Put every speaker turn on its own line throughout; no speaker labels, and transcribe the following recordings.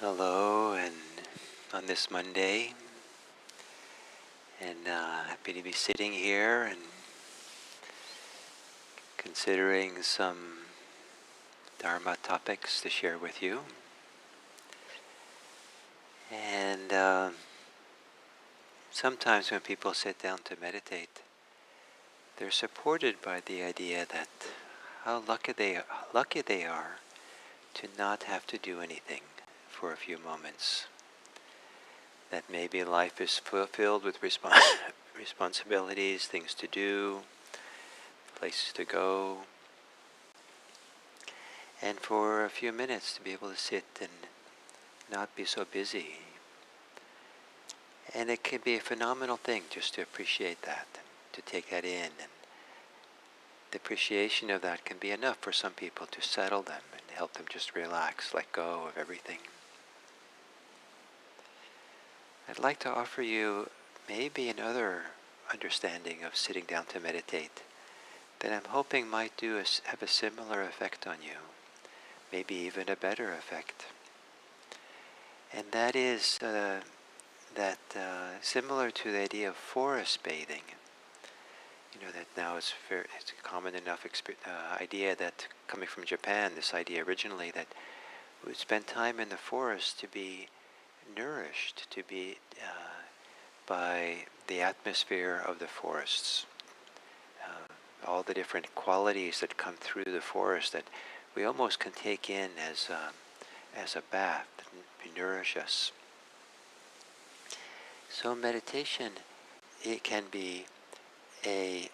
Hello, and on this Monday, and happy to be sitting here and considering some Dharma topics to share with you. And sometimes when people sit down to meditate, they're supported by the idea that how lucky they are to not have to do anything for a few moments. That maybe life is filled with responsibilities, things to do, places to go, and for a few minutes to be able to sit and not be so busy. And it can be a phenomenal thing just to appreciate that, to take that in, and the appreciation of that can be enough for some people to settle them and help them just relax, let go of everything. I'd like to offer you maybe another understanding of sitting down to meditate that I'm hoping might have a similar effect on you, maybe even a better effect. And that is similar to the idea of forest bathing. You know that now it's a common enough idea that coming from Japan, this idea originally that we would spend time in the forest to be nourished, to be by the atmosphere of the forests. All the different qualities that come through the forest that we almost can take in as a bath that nourish us. So meditation, it can be a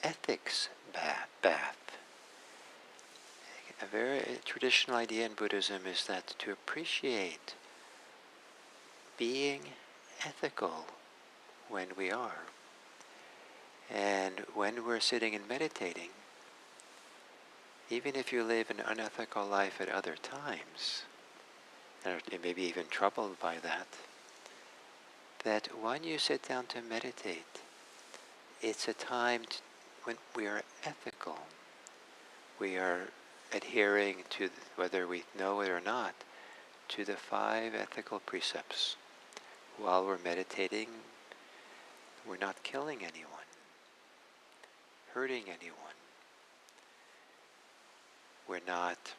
ethics bath. A very traditional idea in Buddhism is that to appreciate being ethical when we are. And when we're sitting and meditating, even if you live an unethical life at other times, or maybe even troubled by that when you sit down to meditate, it's a time when we are ethical. We are adhering to, whether we know it or not, to the 5 ethical precepts. While we're meditating, we're not killing anyone, hurting anyone. We're not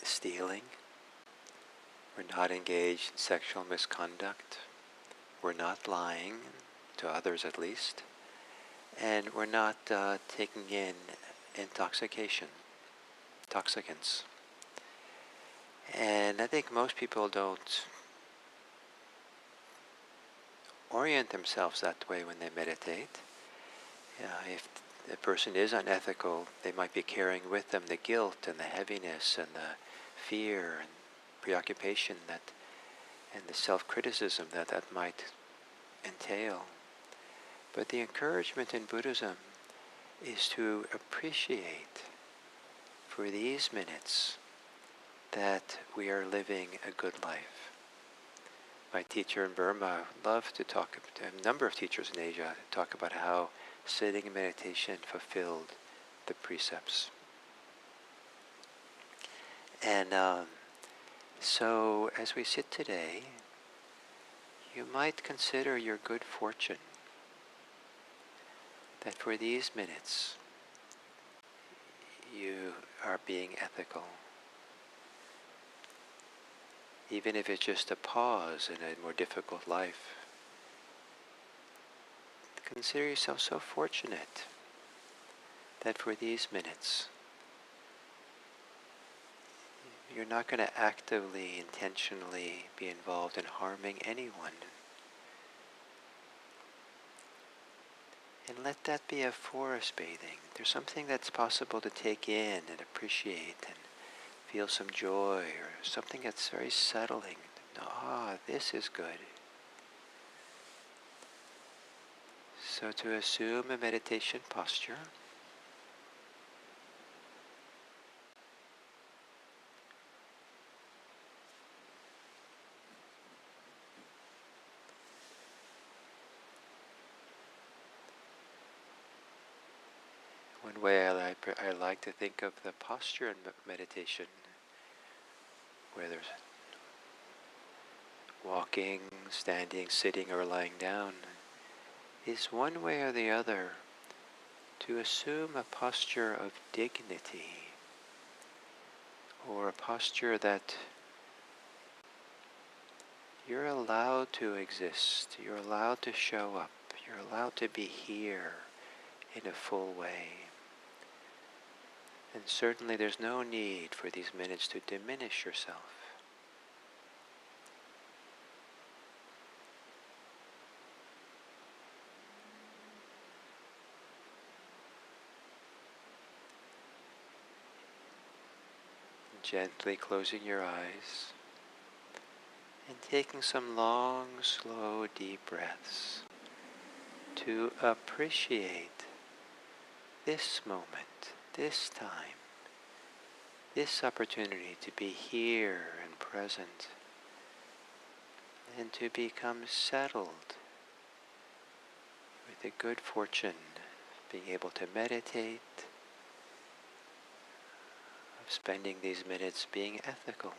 stealing. We're not engaged in sexual misconduct. We're not lying, to others at least. And we're not taking in intoxicants. And I think most people don't orient themselves that way when they meditate. If the person is unethical, they might be carrying with them the guilt and the heaviness and the fear and preoccupation and the self-criticism that might entail. But the encouragement in Buddhism is to appreciate for these minutes that we are living a good life. My teacher in Burma loved to talk, a number of teachers in Asia talk about how sitting in meditation fulfilled the precepts. And so as we sit today, you might consider your good fortune that for these minutes you are being ethical. Even if it's just a pause in a more difficult life, consider yourself so fortunate that for these minutes you're not going to actively, intentionally be involved in harming anyone. And let that be a forest bathing. There's something that's possible to take in and appreciate and feel some joy, or something that's very settling. This is good. So to assume a meditation posture, when one way I like to think of the posture in meditation, where there's walking, standing, sitting, or lying down, is one way or the other to assume a posture of dignity, or a posture that you're allowed to exist, you're allowed to show up, you're allowed to be here in a full way. And certainly there's no need for these minutes to diminish yourself. Gently closing your eyes and taking some long, slow, deep breaths to appreciate this moment, this time, this opportunity to be here and present, and to become settled with the good fortune of being able to meditate, of spending these minutes being ethical,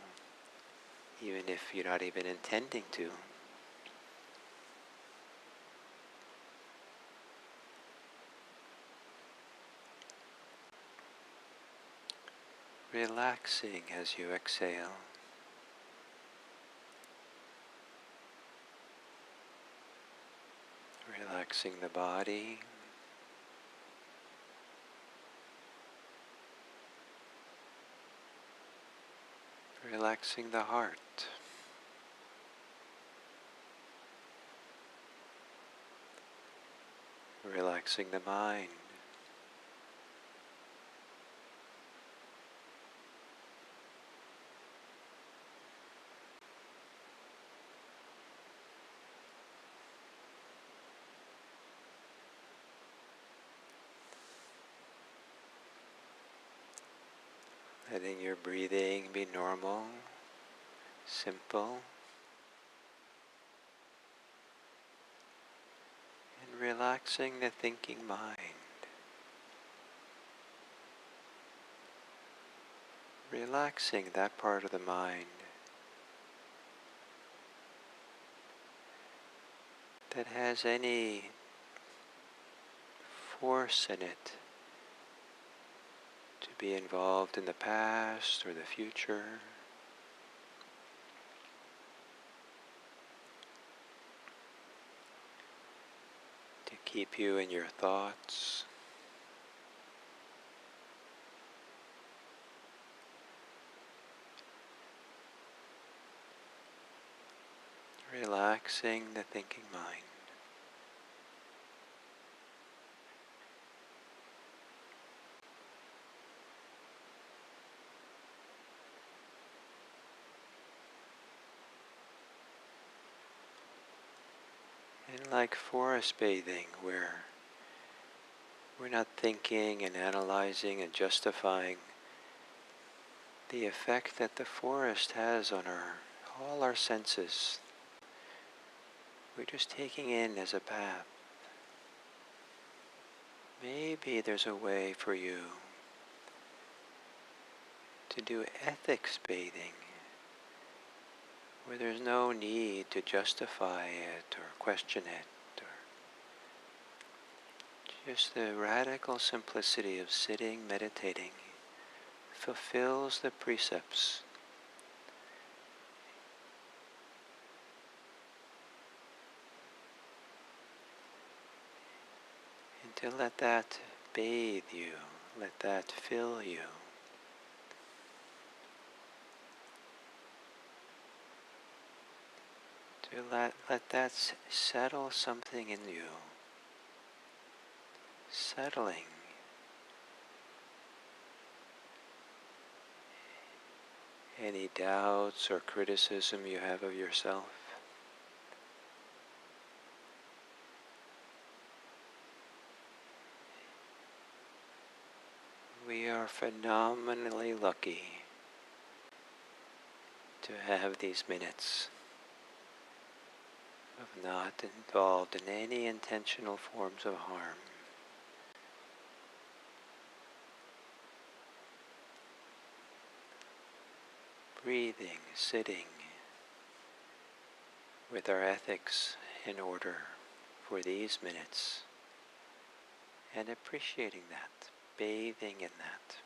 even if you're not even intending to. Relaxing as you exhale. Relaxing the body. Relaxing the heart. Relaxing the mind. Letting your breathing be normal, simple, and relaxing the thinking mind. Relaxing that part of the mind that has any force in it to be involved in the past or the future. To keep you in your thoughts. Relaxing the thinking mind. And like forest bathing, where we're not thinking and analyzing and justifying the effect that the forest has on all our senses. We're just taking in as a bath. Maybe there's a way for you to do ethics bathing, where there's no need to justify it or question it, or just the radical simplicity of sitting, meditating, fulfills the precepts. And to let that bathe you, let that fill you. To let that settle something in you. Settling. Any doubts or criticism you have of yourself. We are phenomenally lucky to have these minutes of not involved in any intentional forms of harm. breathing, sitting with our ethics in order for these minutes, and appreciating that, bathing in that.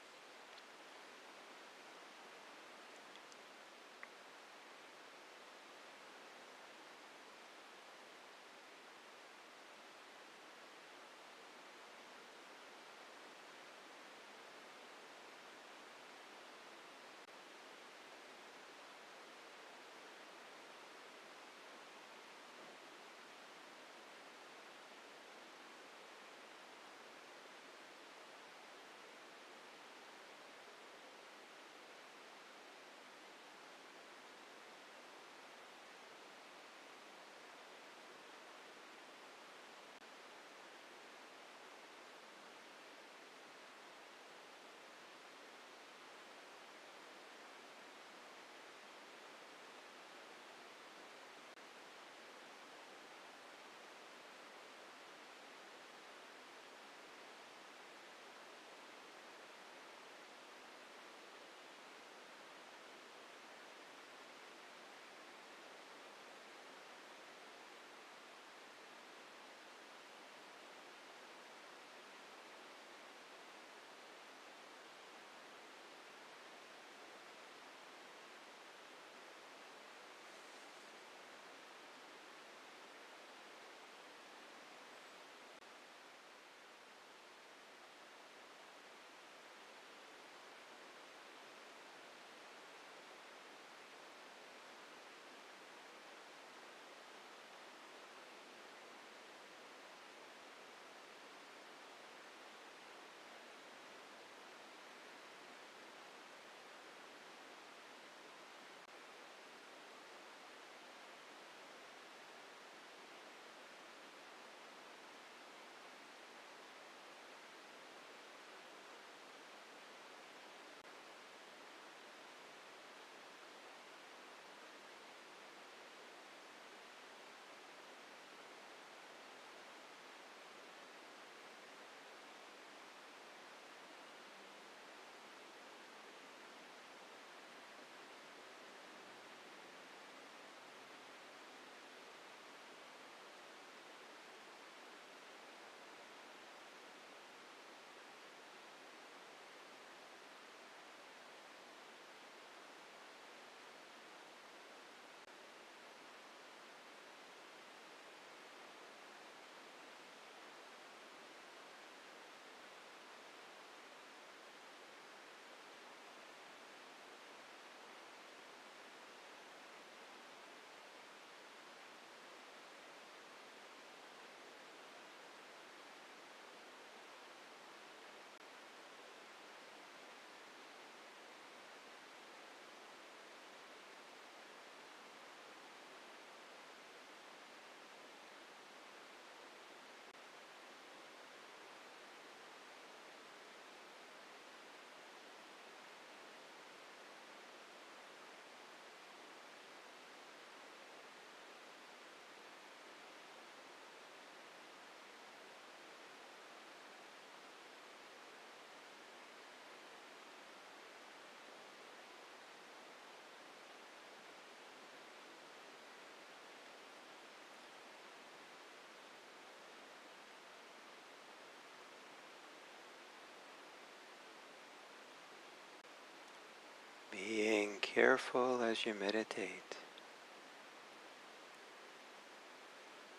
Being careful as you meditate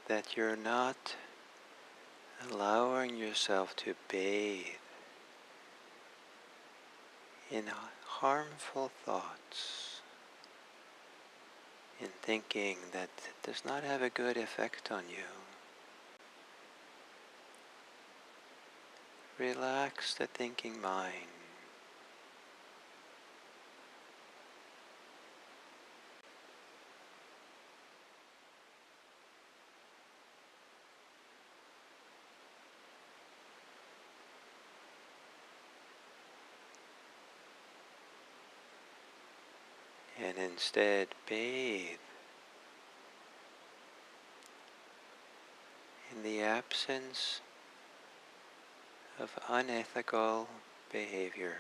that you're not allowing yourself to bathe in harmful thoughts, in thinking that does not have a good effect on you. Relax the thinking mind. And instead bathe in the absence of unethical behavior.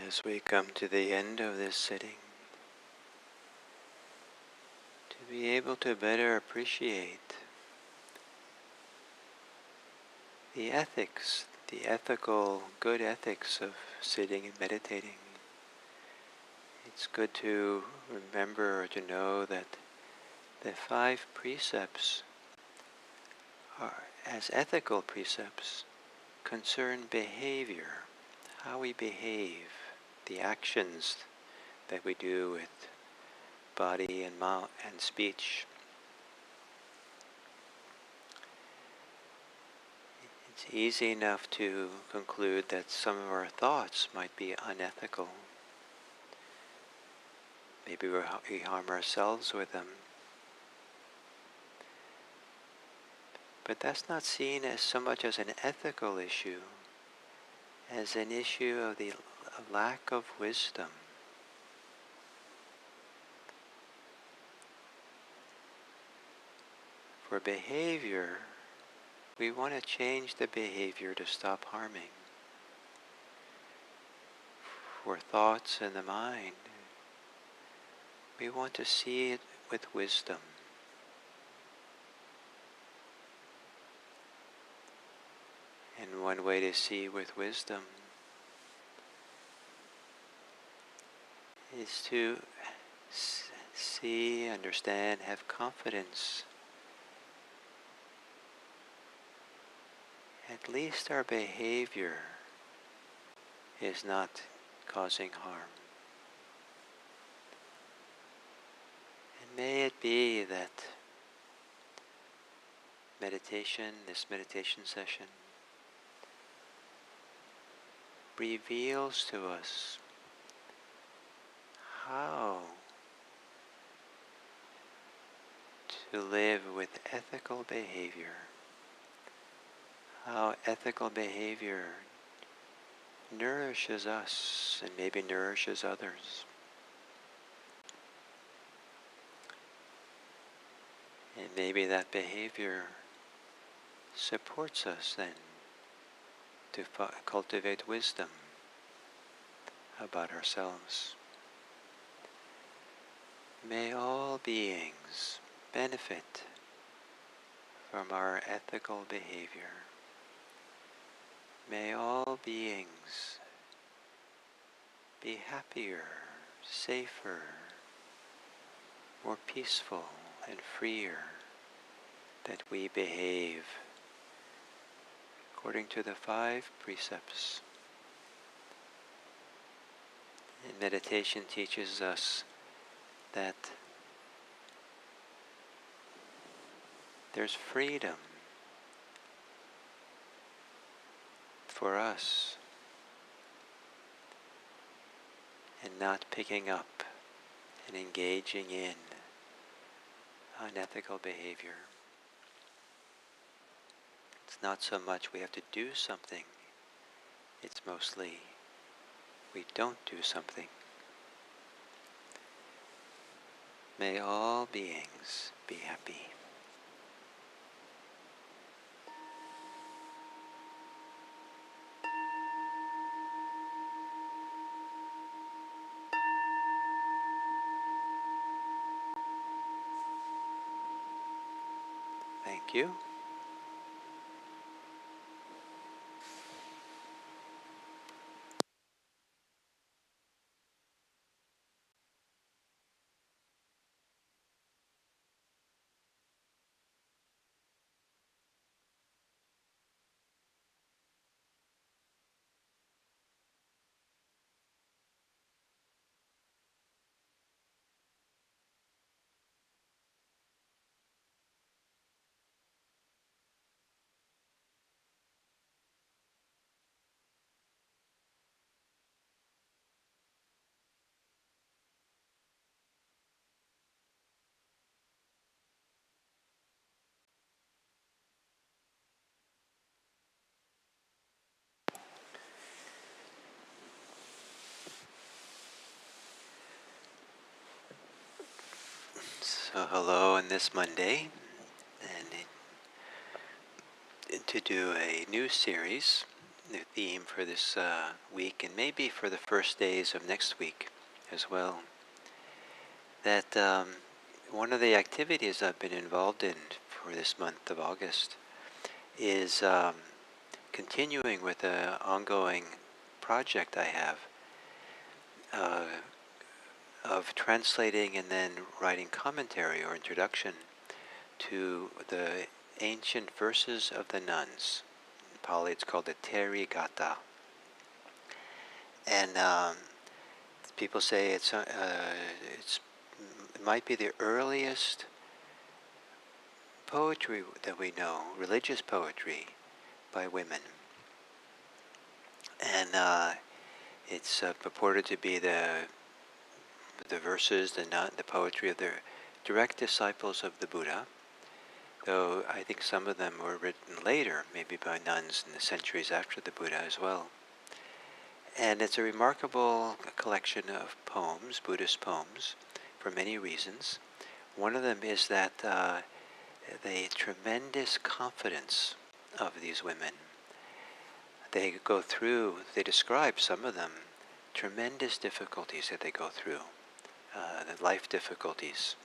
As we come to the end of this sitting, to be able to better appreciate the ethics, the ethical, good ethics of sitting and meditating. It's good to remember or to know that the 5 precepts are, as ethical precepts, concern behavior, how we behave, the actions that we do with body and mouth and speech. It's easy enough to conclude that some of our thoughts might be unethical. Maybe we harm ourselves with them. But that's not seen as so much as an ethical issue, as an issue of the lack of wisdom. For behavior, we want to change the behavior to stop harming. For thoughts in the mind, we want to see it with wisdom. And one way to see with wisdom is to see, understand, have confidence. At least our behavior is not causing harm. And may it be that this meditation session, reveals to us how to live with ethical behavior, how ethical behavior nourishes us and maybe nourishes others. And maybe that behavior supports us then to cultivate wisdom about ourselves. May all beings benefit from our ethical behavior. May all beings be happier, safer, more peaceful and freer, that we behave according to the 5 precepts. And meditation teaches us that there's freedom for us in not picking up and engaging in unethical behavior. It's not so much we have to do something, it's mostly we don't do something. May all beings be happy. Thank you. So hello on this Monday, and to do a new series the theme for this week, and maybe for the first days of next week as well. That one of the activities I've been involved in for this month of August is continuing with an ongoing project I have uh, of translating and then writing commentary or introduction to the ancient verses of the nuns. In Pali it's called the Terigata. And people say it might be the earliest poetry that we know, religious poetry by women. And it's purported to be the verses, the poetry of the direct disciples of the Buddha, though I think some of them were written later, maybe by nuns in the centuries after the Buddha as well. And it's a remarkable collection of poems, Buddhist poems, for many reasons. One of them is that the tremendous confidence of these women. They describe some of them, tremendous difficulties that they go through, the life difficulties,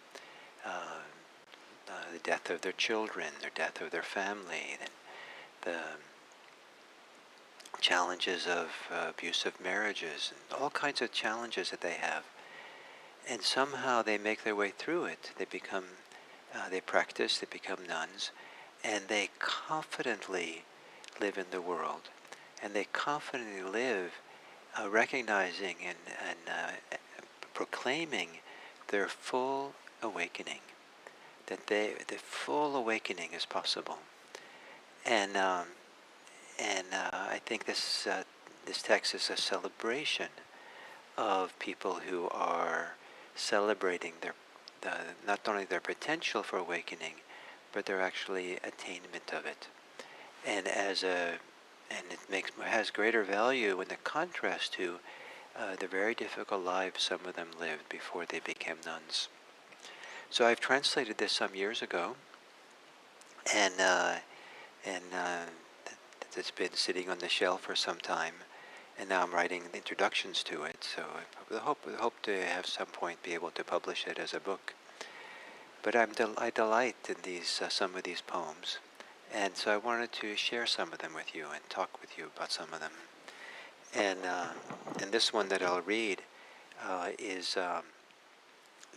the death of their children, the death of their family, the challenges of abusive marriages, and all kinds of challenges that they have. And somehow they make their way through it. They become, they practice, they become nuns, and they confidently live in the world. And they confidently live recognizing and proclaiming their full awakening, that the full awakening is possible. And I think this text is a celebration of people who are celebrating not only their potential for awakening, but their actually attainment of it. And it has greater value in the contrast to the very difficult lives some of them lived before they became nuns. So I've translated this some years ago, and it's been sitting on the shelf for some time, and now I'm writing the introductions to it. So I hope to have some point be able to publish it as a book. But I delight in some of these poems, and so I wanted to share some of them with you and talk with you about some of them. And this one that I'll read is.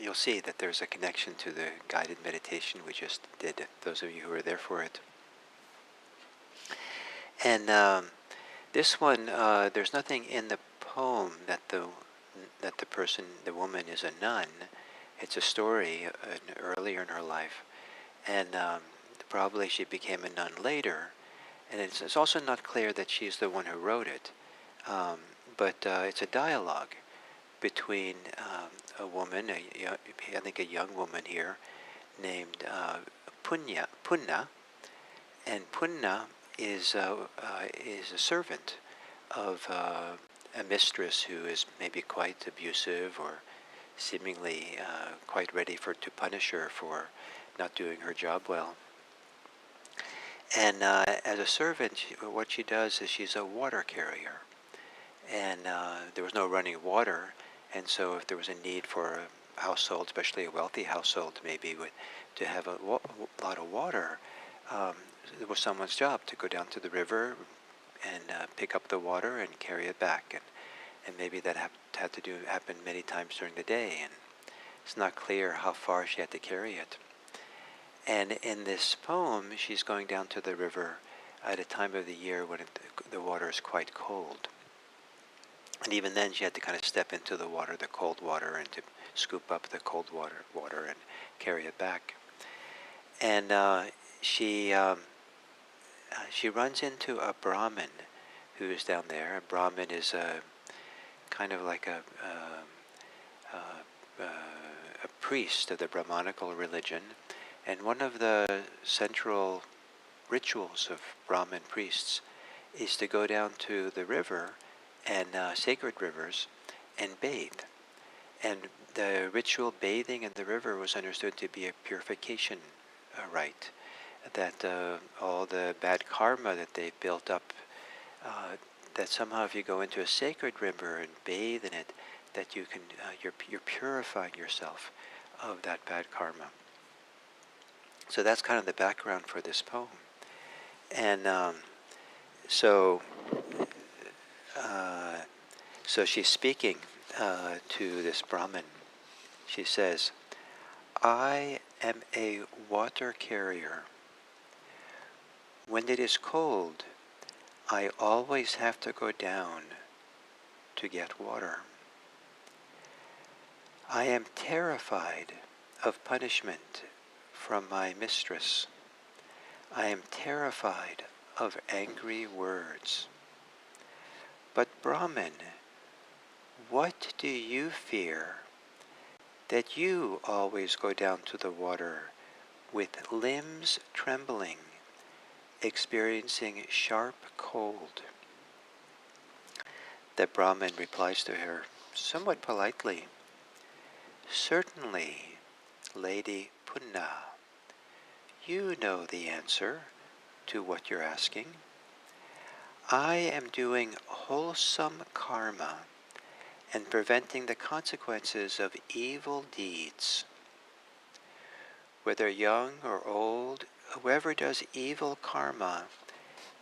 You'll see that there's a connection to the guided meditation we just did, those of you who were there for it. And this one, there's nothing in the poem that the woman is a nun. It's a story earlier in her life, and probably she became a nun later. And it's also not clear that she's the one who wrote it, but it's a dialogue between a woman, I think a young woman here, named Punna, and Punna is a servant of a mistress who is maybe quite abusive or seemingly quite ready to punish her for not doing her job well. And as a servant, what she does is she's a water carrier, and there was no running water. And so if there was a need for a household, especially a wealthy household maybe, to have a lot of water, it was someone's job to go down to the river and pick up the water and carry it back. And maybe that had to happen many times during the day. And it's not clear how far she had to carry it. And in this poem, she's going down to the river at a time of the year when the water is quite cold. And even then, she had to kind of step into the water, the cold water, and to scoop up the cold water and carry it back. And she runs into a Brahmin who is down there. A Brahmin is kind of like a priest of the Brahmanical religion. And one of the central rituals of Brahmin priests is to go down to the river and sacred rivers and bathe. And the ritual bathing in the river was understood to be a purification rite, that all the bad karma that they built up that somehow if you go into a sacred river and bathe in it, that you can, you're purifying yourself of that bad karma. So that's kind of the background for this poem. And so, uh, so she's speaking to this Brahmin. She says, I am a water carrier. When it is cold, I always have to go down to get water. I am terrified of punishment from my mistress. I am terrified of angry words. But Brahmin, what do you fear that you always go down to the water with limbs trembling, experiencing sharp cold? The Brahmin replies to her, somewhat politely, certainly, Lady Punna, you know the answer to what you're asking. I am doing wholesome karma and preventing the consequences of evil deeds. Whether young or old, whoever does evil karma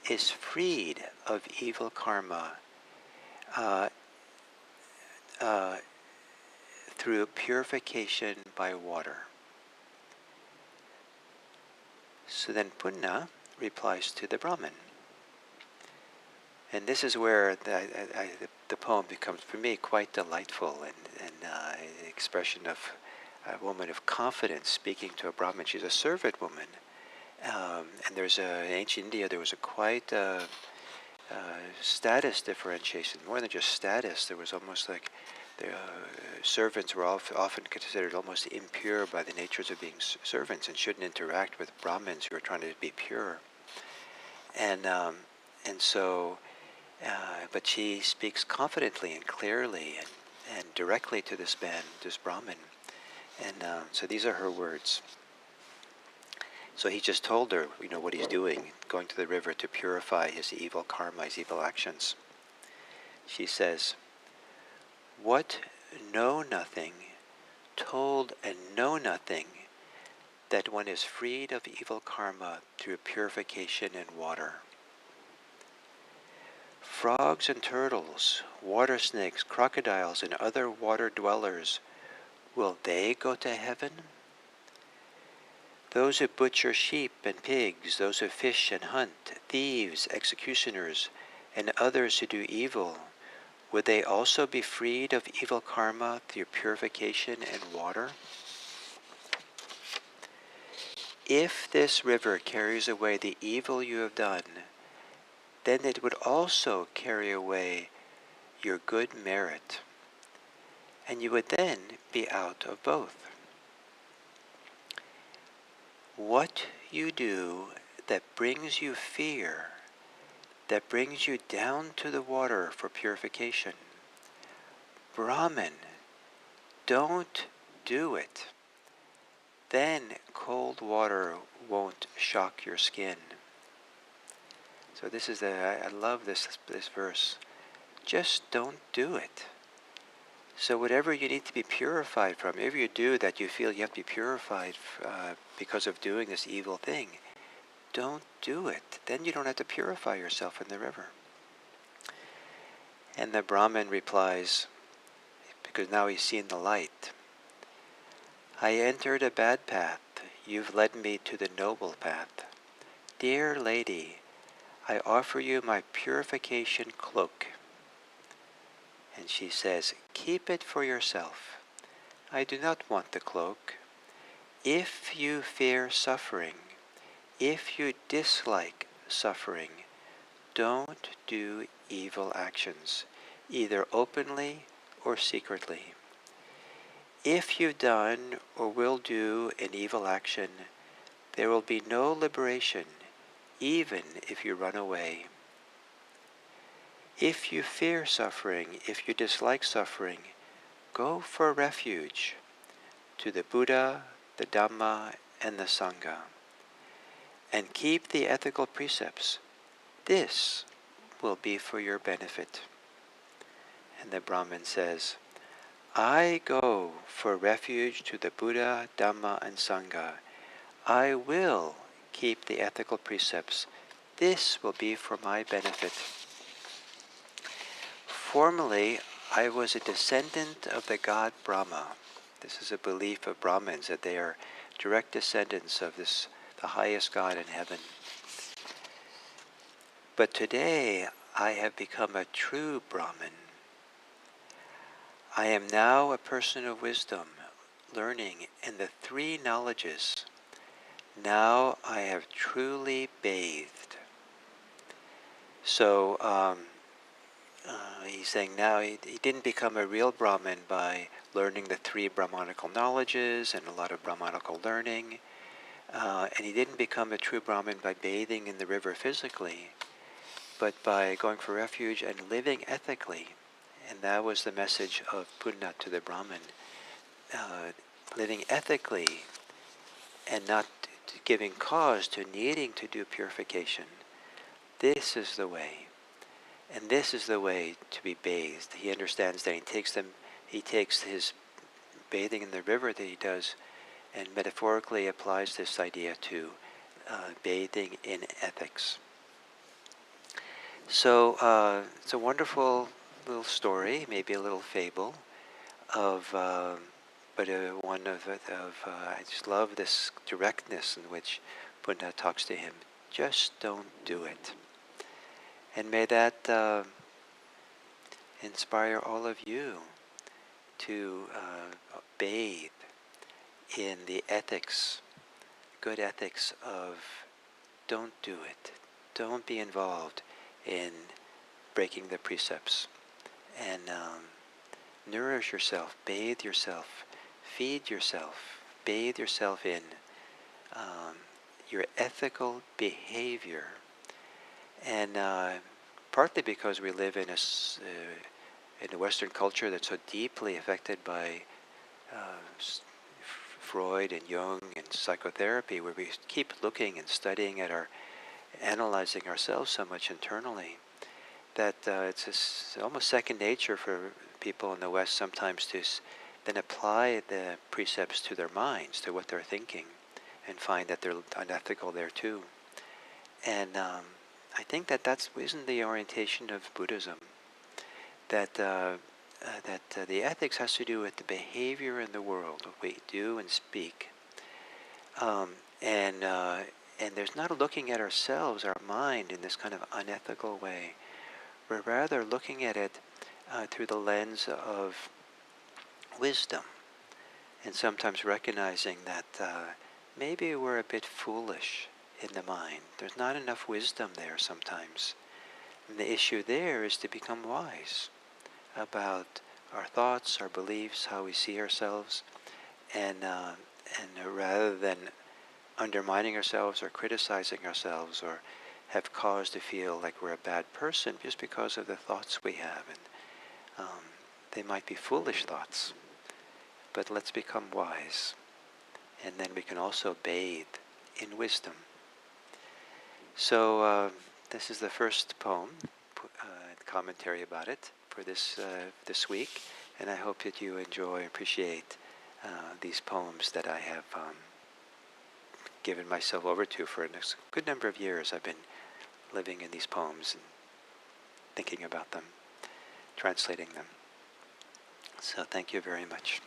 is freed of evil karma through purification by water. So then Punna replies to the Brahmin. And this is where the poem becomes, for me, quite delightful and an expression of a woman of confidence speaking to a Brahmin. She's a servant woman. And there's in ancient India, there was a quite status differentiation. More than just status, there was almost like the servants were often considered almost impure by the natures of being servants and shouldn't interact with Brahmins who are trying to be pure. And so, but she speaks confidently and clearly and directly to this man, this Brahmin. And so these are her words. So he just told her, what he's doing, going to the river to purify his evil karma, his evil actions. She says, what know nothing, told and know nothing, that one is freed of evil karma through purification in water. Frogs and turtles, water snakes, crocodiles, and other water dwellers, will they go to heaven? Those who butcher sheep and pigs, those who fish and hunt, thieves, executioners, and others who do evil, would they also be freed of evil karma through purification in water? If this river carries away the evil you have done, then it would also carry away your good merit, and you would then be out of both. What you do that brings you fear, that brings you down to the water for purification, Brahmin, don't do it. Then cold water won't shock your skin. So this is I love this verse. Just don't do it. So whatever you need to be purified from, if you do that you feel you have to be purified because of doing this evil thing, don't do it. Then you don't have to purify yourself in the river. And the Brahmin replies, because now he's seen the light, I entered a bad path. You've led me to the noble path. Dear lady, I offer you my purification cloak. And she says, keep it for yourself. I do not want the cloak. If you fear suffering, if you dislike suffering, don't do evil actions, either openly or secretly. If you've done or will do an evil action, there will be no liberation, even if you run away. If you fear suffering, if you dislike suffering, go for refuge to the Buddha, the Dhamma, and the Sangha, and keep the ethical precepts. This will be for your benefit. And the Brahmin says, I go for refuge to the Buddha, Dhamma, and Sangha. I will keep the ethical precepts. This will be for my benefit. Formerly, I was a descendant of the god Brahma. This is a belief of Brahmins, that they are direct descendants of the highest god in heaven. But today, I have become a true Brahmin. I am now a person of wisdom, learning in the three knowledges. Now I have truly bathed. So he's saying now he didn't become a real Brahmin by learning the three Brahmanical knowledges and a lot of Brahmanical learning. And he didn't become a true Brahmin by bathing in the river physically, but by going for refuge and living ethically. And that was the message of Punna to the Brahmin. Living ethically and not giving cause to needing to do purification. This is the way. And this is the way to be bathed. He understands that he takes his bathing in the river that he does and metaphorically applies this idea to bathing in ethics. So it's a wonderful little story, maybe a little fable, but one of I just love this directness in which Punna talks to him. Just don't do it. And may that inspire all of you to bathe in the ethics, good ethics of don't do it. Don't be involved in breaking the precepts. And nourish yourself, bathe yourself, feed yourself, bathe yourself in your ethical behavior. And partly because we live in a Western culture that's so deeply affected by Freud and Jung and psychotherapy, where we keep looking and studying at analyzing ourselves so much internally, that it's almost second nature for people in the West sometimes to then apply the precepts to their minds, to what they're thinking, and find that they're unethical there too. And I think that isn't the orientation of Buddhism. That the ethics has to do with the behavior in the world, what we do and speak, and there's not looking at ourselves, our mind, in this kind of unethical way. We're rather looking at it through the lens of wisdom, and sometimes recognizing that maybe we're a bit foolish in the mind. There's not enough wisdom there sometimes. And the issue there is to become wise about our thoughts, our beliefs, how we see ourselves, and rather than undermining ourselves or criticizing ourselves or have cause to feel like we're a bad person just because of the thoughts we have. And they might be foolish thoughts, but let's become wise. And then we can also bathe in wisdom. So this is the first poem, commentary about it for this week, and I hope that you enjoy and appreciate these poems that I have given myself over to for a good number of years. I've been living in these poems and thinking about them, translating them. So thank you very much.